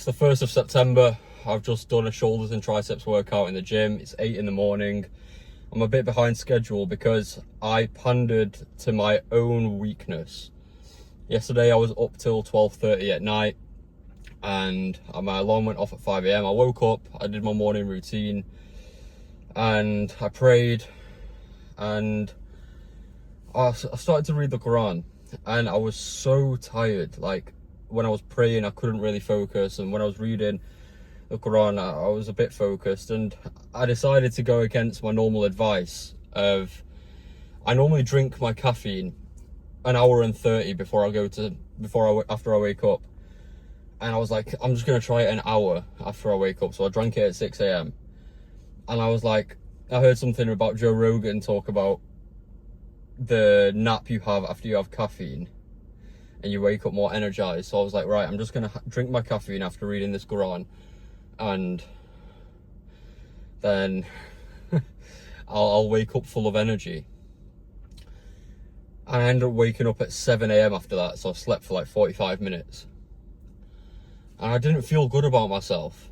the 1st of September. I've just done a shoulders and triceps workout in the gym. It's 8 in the morning. I'm a bit behind schedule because I pandered to my own weakness. Yesterday I was up till 12:30 at night and my alarm went off at 5 a.m. I woke up, I did my morning routine and I prayed and I started to read the Quran, and I was so tired. Like, when I was praying I couldn't really focus, and when I was reading the Quran I was a bit focused, and I decided to go against my normal advice of, I normally drink my caffeine an hour and 30 after I wake up, and I was like, I'm just gonna try it an hour after I wake up. So I drank it at 6 a.m. and I was like, I heard something about Joe Rogan talk about the nap you have after you have caffeine and you wake up more energized. So I was like, right, I'm just gonna drink my caffeine after reading this Quran, and then I'll wake up full of energy. And I ended up waking up at 7 a.m. after that, so I slept for like 45 minutes. And I didn't feel good about myself.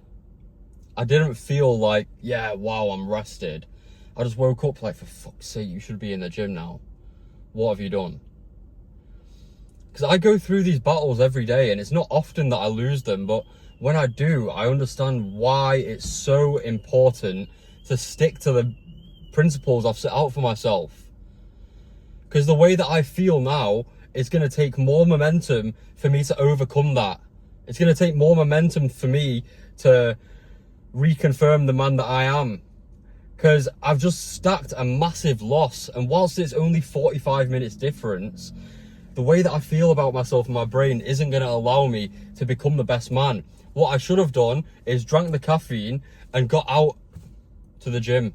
I didn't feel like, yeah, wow, I'm rested. I just woke up like, for fuck's sake, you should be in the gym now. What have you done? Because I go through these battles every day, and it's not often that I lose them, but when I do, I understand why it's so important to stick to the principles I've set out for myself. Because the way that I feel now is going to take more momentum for me to overcome that. It's going to take more momentum for me to reconfirm the man that I am. Because I've just stacked a massive loss, and whilst it's only 45 minutes difference, the way that I feel about myself and my brain isn't going to allow me to become the best man. What I should have done is drank the caffeine and got out to the gym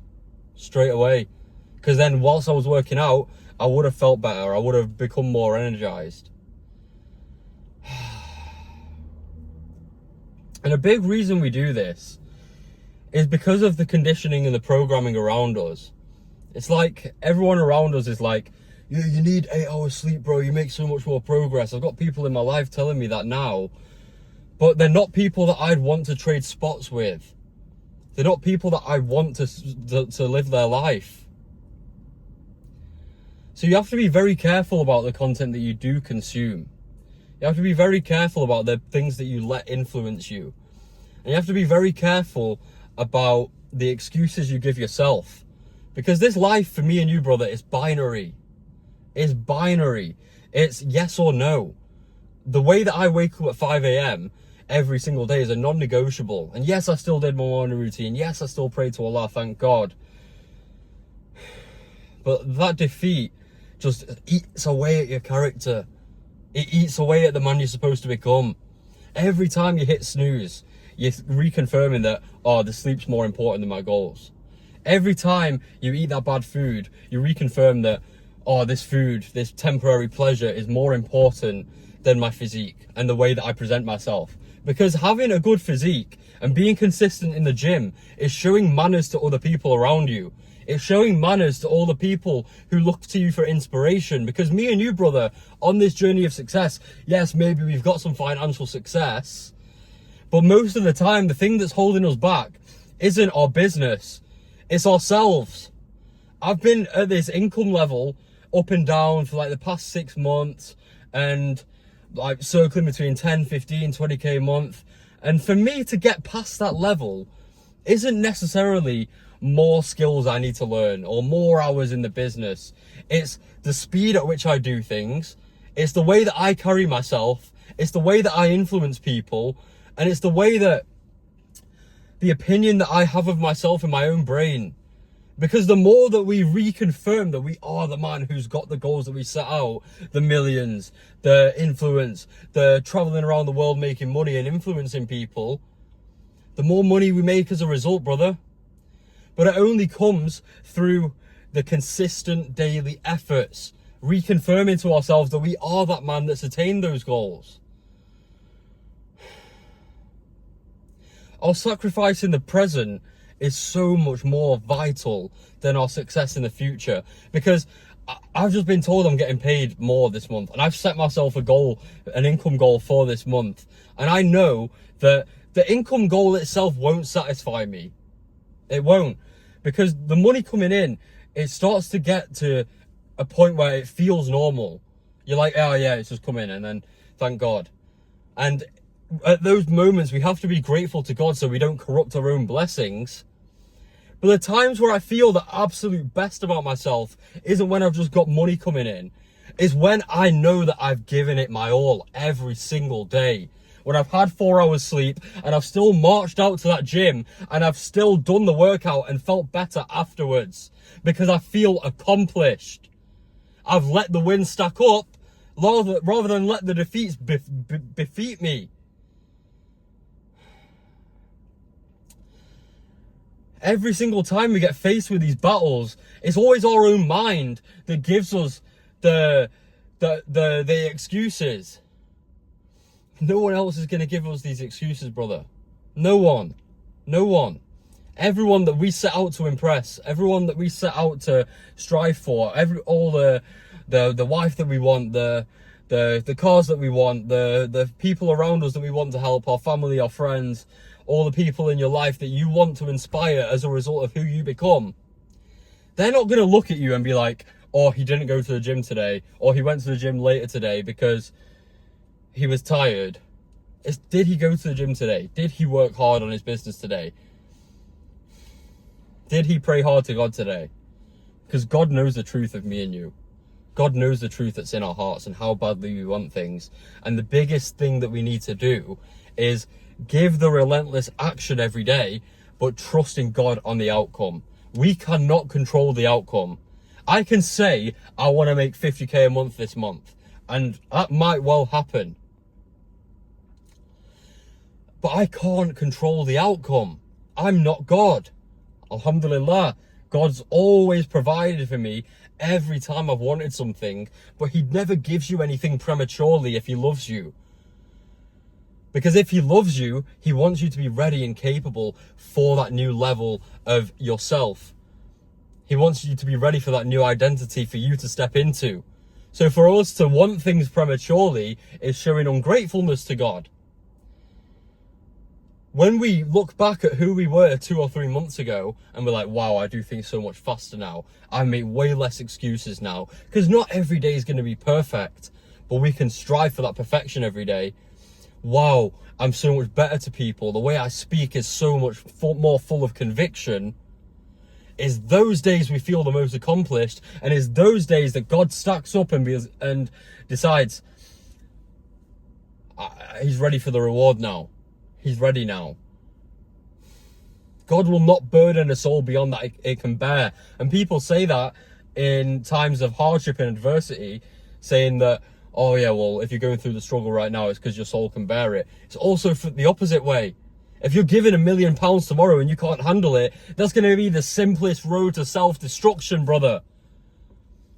straight away. Because then whilst I was working out, I would have felt better. I would have become more energized. And a big reason we do this is because of the conditioning and the programming around us. It's like everyone around us is like, yeah, you need 8 hours sleep, bro. You make so much more progress. I've got people in my life telling me that now, but they're not people that I'd want to trade spots with. They're not people that I want to live their life. So you have to be very careful about the content that you do consume. You have to be very careful about the things that you let influence you. And you have to be very careful about the excuses you give yourself. Because this life for me and you, brother, is binary. It's binary. It's yes or no. The way that I wake up at 5 a.m. every single day is a non-negotiable. And yes, I still did my morning routine. Yes, I still pray to Allah, thank God. But that defeat just eats away at your character. It eats away at the man you're supposed to become. Every time you hit snooze, you're reconfirming that, oh, the sleep's more important than my goals. Every time you eat that bad food, you reconfirm that, oh, this food, this temporary pleasure is more important than my physique and the way that I present myself. Because having a good physique and being consistent in the gym is showing manners to other people around you. It's showing manners to all the people who look to you for inspiration. Because me and you, brother, on this journey of success, yes, maybe we've got some financial success, but most of the time, the thing that's holding us back isn't our business, it's ourselves. I've been at this income level up and down for like the past 6 months, and like circling between 10, 15, 20k a month. And for me to get past that level isn't necessarily more skills I need to learn or more hours in the business. It's the speed at which I do things. It's the way that I carry myself. It's the way that I influence people. And it's the way that the opinion that I have of myself in my own brain. Because the more that we reconfirm that we are the man who's got the goals that we set out, the millions, the influence, the traveling around the world making money and influencing people, the more money we make as a result, brother. But it only comes through the consistent daily efforts, reconfirming to ourselves that we are that man that's attained those goals. Our sacrifice in the present is so much more vital than our success in the future, because I've just been told I'm getting paid more this month, and I've set myself a goal, an income goal for this month, and I know that the income goal itself won't satisfy me. It won't. Because the money coming in, it starts to get to a point where it feels normal. You're like, oh yeah, it's just come in, and then thank God. And at those moments, we have to be grateful to God so we don't corrupt our own blessings. But the times where I feel the absolute best about myself isn't when I've just got money coming in. It's when I know that I've given it my all every single day. When I've had 4 hours sleep and I've still marched out to that gym and I've still done the workout and felt better afterwards because I feel accomplished. I've let the wins stack up rather than let the defeats defeat me. Every single time we get faced with these battles, it's always our own mind that gives us the excuses. No one else is going to give us these excuses, brother. No one. No one. Everyone that we set out to impress, everyone that we set out to strive for, all the wife that we want, the cars that we want, the people around us that we want to help, our family, our friends, all the people in your life that you want to inspire as a result of who you become. They're not going to look at you and be like, oh, he didn't go to the gym today, or he went to the gym later today because he was tired. Did he go to the gym today? Did he work hard on his business today? Did he pray hard to God today? Because God knows the truth of me and you. God knows the truth that's in our hearts and how badly we want things. And the biggest thing that we need to do is give the relentless action every day, but trust in God on the outcome. We cannot control the outcome. I can say, I want to make 50k a month this month, and that might well happen. But I can't control the outcome. I'm not God. Alhamdulillah. God's always provided for me every time I've wanted something, but he never gives you anything prematurely if he loves you. Because if he loves you, he wants you to be ready and capable for that new level of yourself. He wants you to be ready for that new identity for you to step into. So for us to want things prematurely is showing ungratefulness to God. When we look back at who we were 2 or 3 months ago and we're like, wow, I do things so much faster now. I make way less excuses now. Because not every day is going to be perfect, but we can strive for that perfection every day. Wow, I'm so much better to people. The way I speak is so much more full of conviction. It's those days we feel the most accomplished, and it's those days that God stacks up and decides, he's ready for the reward now. He's ready now. God will not burden a soul beyond that it can bear. And people say that in times of hardship and adversity, saying that, oh yeah, well, if you're going through the struggle right now, it's because your soul can bear it. It's also the opposite way. If you're given £1 million tomorrow and you can't handle it, that's going to be the simplest road to self-destruction, brother.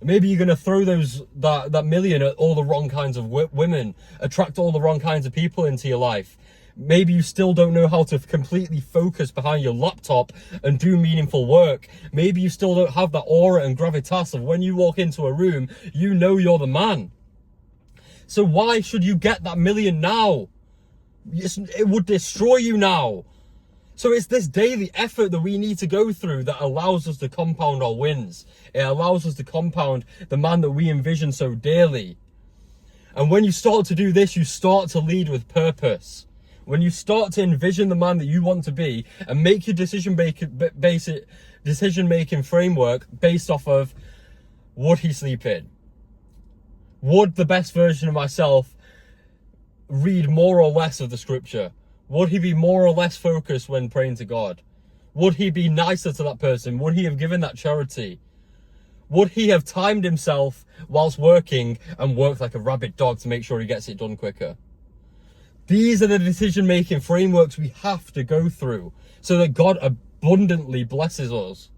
Maybe you're going to throw that million at all the wrong kinds of women, attract all the wrong kinds of people into your life. Maybe you still don't know how to completely focus behind your laptop and do meaningful work. Maybe you still don't have that aura and gravitas of when you walk into a room, you know you're the man. So why should you get that million now? It would destroy you now. So it's this daily effort that we need to go through that allows us to compound our wins. It allows us to compound the man that we envision so dearly. And when you start to do this, you start to lead with purpose. When you start to envision the man that you want to be and make your decision-making framework based off of, would he sleep in? Would the best version of myself read more or less of the scripture? Would he be more or less focused when praying to God? Would he be nicer to that person? Would he have given that charity? Would he have timed himself whilst working and worked like a rabid dog to make sure he gets it done quicker? These are the decision-making frameworks we have to go through so that God abundantly blesses us.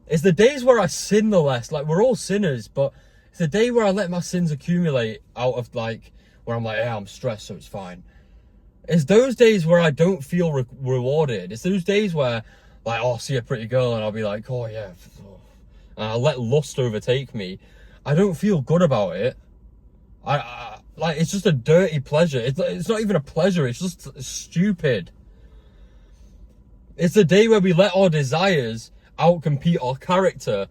It's the days where I sin the less. Like, we're all sinners, but it's the day where I let my sins accumulate out of, like, where I'm like, yeah, I'm stressed, so it's fine. It's those days where I don't feel rewarded. It's those days where, like, oh, I'll see a pretty girl and I'll be like, oh, yeah. And I'll let lust overtake me. I don't feel good about it. Like, it's just a dirty pleasure. It's not even a pleasure. It's just stupid. It's the day where we let our desires outcompete our character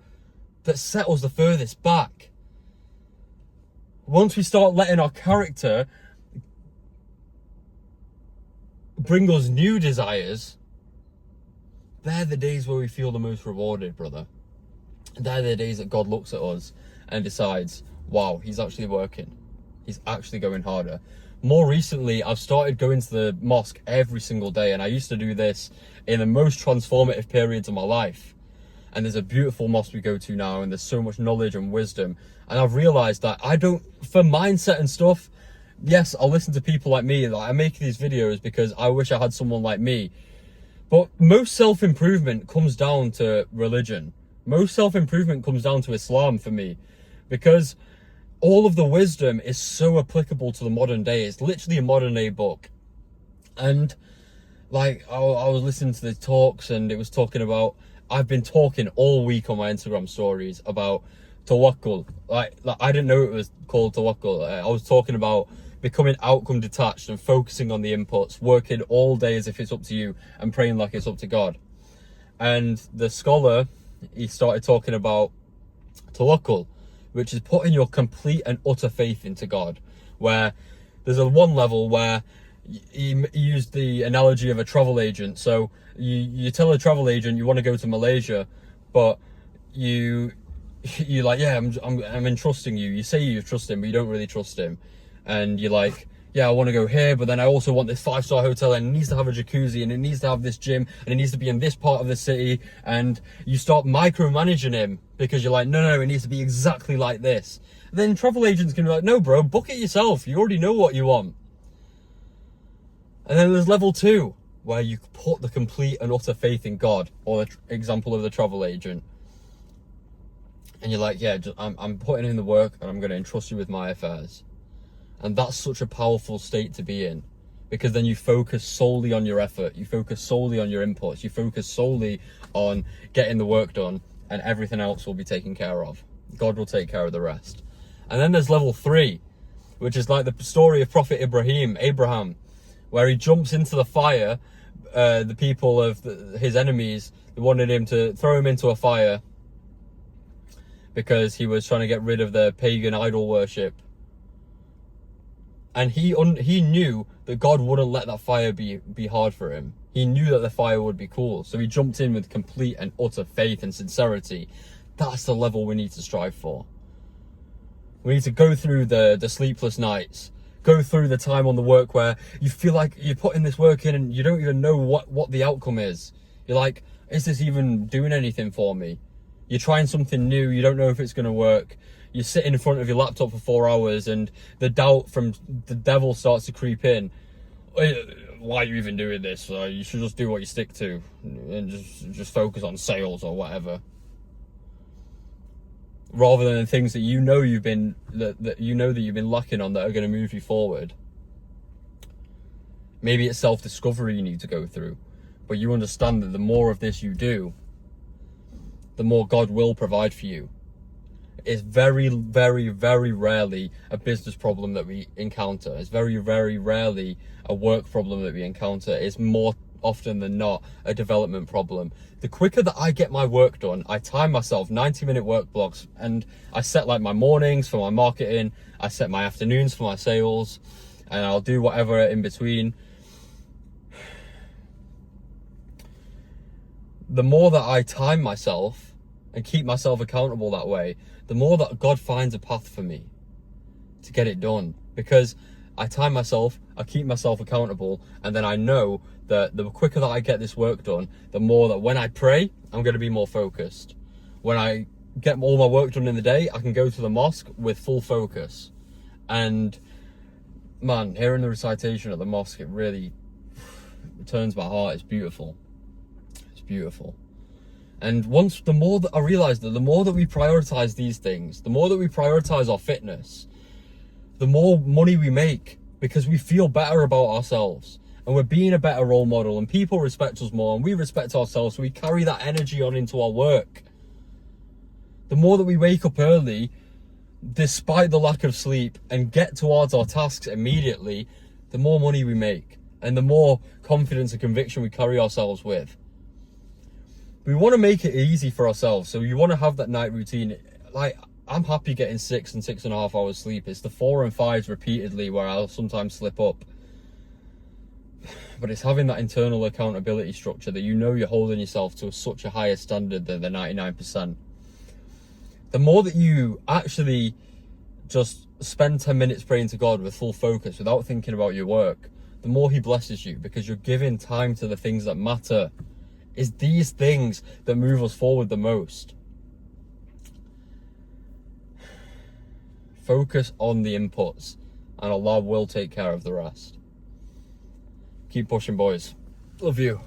that set us the furthest back. Once we start letting our character bring us new desires, they're the days where we feel the most rewarded, brother. They're the days that God looks at us and decides, wow, he's actually working. He's actually going harder. More recently, I've started going to the mosque every single day, and I used to do this in the most transformative periods of my life. And there's a beautiful mosque we go to now, and there's so much knowledge and wisdom. And I've realized that I don't, for mindset and stuff, yes, I'll listen to people like me. Like, I make these videos because I wish I had someone like me. But most self-improvement comes down to religion. Most self-improvement comes down to Islam for me, because all of the wisdom is so applicable to the modern day. It's literally a modern day book. And like, I was listening to the talks, and it was talking about, I've been talking all week on my Instagram stories about tawakkul. Like I didn't know it was called tawakkul. I was talking about becoming outcome detached and focusing on the inputs, working all day as if it's up to you and praying like it's up to God. And the scholar, he started talking about tawakkul, which is putting your complete and utter faith into God, where there's a one level where he used the analogy of a travel agent. So you tell a travel agent you want to go to Malaysia, but you like, yeah, I'm entrusting you. You say you trust him, but you don't really trust him. And you're like, yeah, I want to go here, but then I also want this 5-star hotel, and it needs to have a jacuzzi, and it needs to have this gym, and it needs to be in this part of the city. And you start micromanaging him because you're like, no, it needs to be exactly like this. And then travel agents can be like, no, bro, book it yourself. You already know what you want. And then there's level 2, where you put the complete and utter faith in God, or the example of the travel agent. And you're like, yeah, I'm putting in the work, and I'm going to entrust you with my affairs. And that's such a powerful state to be in, because then you focus solely on your effort, you focus solely on your inputs, you focus solely on getting the work done, and everything else will be taken care of. God will take care of the rest. And then there's level 3, which is like the story of Prophet Abraham, where he jumps into the fire. The people of his enemies, they wanted him to throw him into a fire because he was trying to get rid of the pagan idol worship. And he knew that God wouldn't let that fire be hard for him. He knew that the fire would be cool. So he jumped in with complete and utter faith and sincerity. That's the level we need to strive for. We need to go through the sleepless nights, go through the time on the work where you feel like you're putting this work in and you don't even know what the outcome is. You're like, is this even doing anything for me? You're trying something new, you don't know if it's going to work. You sit in front of your laptop for 4 hours and the doubt from the devil starts to creep in. Why are you even doing this? You should just do what you stick to and just focus on sales or whatever. Rather than things that you know you've been lacking on that are going to move you forward. Maybe it's self-discovery you need to go through, but you understand that the more of this you do, the more God will provide for you. It's very, very, very rarely a business problem that we encounter. It's very, very rarely a work problem that we encounter. It's more often than not a development problem. The quicker that I get my work done, I time myself 90-minute work blocks, and I set like my mornings for my marketing, I set my afternoons for my sales, and I'll do whatever in between. The more that I time myself and keep myself accountable that way, the more that God finds a path for me to get it done. Because I time myself, I keep myself accountable, and then I know that the quicker that I get this work done, the more that when I pray, I'm going to be more focused. When I get all my work done in the day, I can go to the mosque with full focus. And man, hearing the recitation at the mosque, it really turns my heart. It's beautiful. It's beautiful. And the more that I realized that the more that we prioritize these things, the more that we prioritize our fitness, the more money we make, because we feel better about ourselves and we're being a better role model, and people respect us more and we respect ourselves. So we carry that energy on into our work. The more that we wake up early, despite the lack of sleep, and get towards our tasks immediately, the more money we make and the more confidence and conviction we carry ourselves with. We want to make it easy for ourselves. So you want to have that night routine. Like, I'm happy getting 6 and 6.5 hours sleep. It's the 4 and 5s repeatedly where I'll sometimes slip up. But it's having that internal accountability structure that you know you're holding yourself to such a higher standard than the 99%. The more that you actually just spend 10 minutes praying to God with full focus without thinking about your work, the more he blesses you, because you're giving time to the things that matter. It's these things that move us forward the most. Focus on the inputs and Allah will take care of the rest. Keep pushing, boys. Love you.